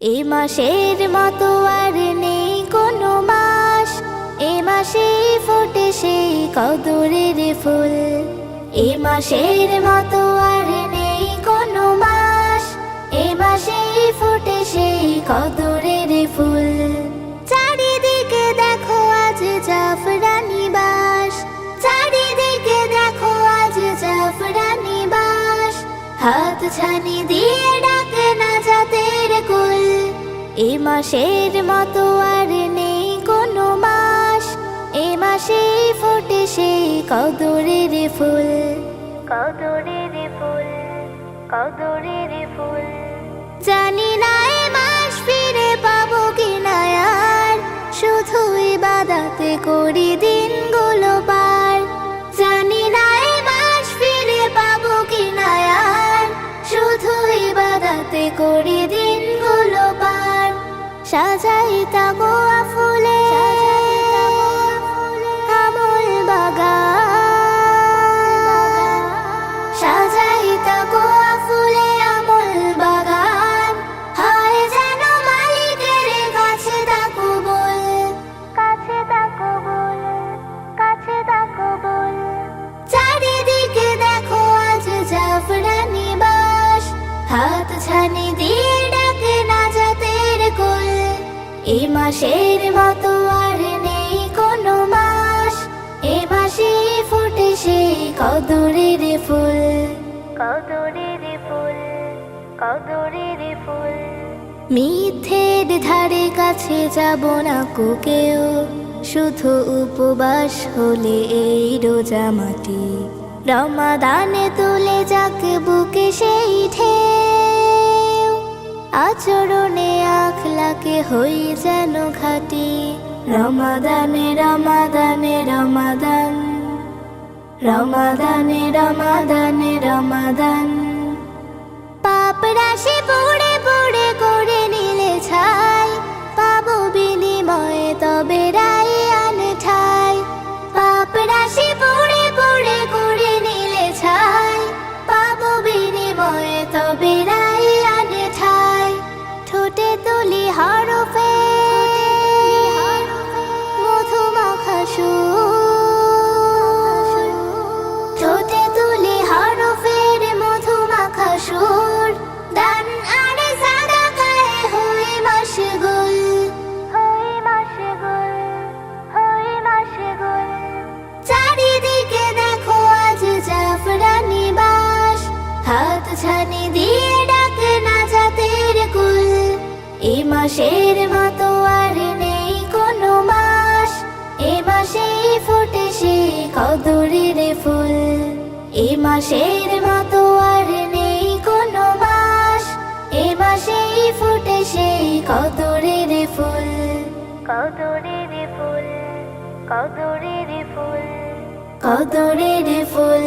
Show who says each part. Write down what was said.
Speaker 1: এ মাসের মতো আর নেই কোনো মাস, এ মাসে ফোটে সেই কদরের ফুল। এ মাসের মতো আর নেই কোনো মাস, এ মাসে ফোটে সেই কদরের ফুল। চারিদিকে দেখো আজ জাফরানি বাস, চারিদিকে দেখো আজ জাফরানি বাস। হাত ছানি দিয়ে ডাকে নাজাতের কুল। এ মাসের মতো আর নেই কোনো মাস, এ মাসে ফোটে সেই কদরের ফুল। কদরের ফুল, কদরের ফুল। জানি না এ মাস ফিরে পাবো কিনা আর, শুধু ইবাদতে করি দিনগুলো পার। জানি না এ মাস ফিরে পাবো কিনা আর, শুধু ইবাদতে করি দিনগুলো পার। সাজাই তাকওয়া ফুলে আমল বাগান, সাজাই তাকওয়া ফুলে আমল বাগান। হয় যেন মালিকের কাছে তাকবুল, কাছে তাকবুল, কাছে তাকবুল। চারিদিকে দেখো আজ জাফরানি বাস, হাত ছানি দিয়ে ডাকে নাজাতের কুল। এ মাসের মতো আর নেই কোনো মাস, এ মাসে ফোটে সেই কদরের ফুল। কদরের ফুল, কদরের ফুল। মিথ্যের ধারে কাছে যাব না কো কেউ, শুধু উপবাস হলে এই রোজা মাটি। রমাদানে তুলে যাক বুকে সেই ঢেউ, আচরণে আখলাকে হই যেন খাঁটি। রমাদানে রমাদানে রমাদান, রমাদানে রমাদানে রমাদান। পাপ রাশি পড়ে পড়ে করে নিলে ছাই, পাবো বিনিময়ে তবে রায়ান ঠাই। পাপ রাশি পড়ে পড়ে করে নিলে ছাই, পাবো বিনিময়ে তবে রায়ান ঠাই। ঠোঁটে তুলি হরফে মধু মাখা সুর, ঠোঁটে তুলি হরফের মধু মাখা সুর। দান আর সাদাকায় হই মশগুল, হই মশগুল, হই মশগুল। চারিদিকে দেখো আজ জাফরানি বাস, হাত ছানি দিয়ে ডাকে নাজাতের কুল। এ মাসের মতো আর নেই কোনো মাস, এ মাসে ফোটে সেই কদরের ফুল। এ মাসের মতো আর নেই কোনো মাস, এ মাসে ফোটে সেই কদরের ফুল। কদরের ফুল, কদরের ফুল, কদরের ফুল।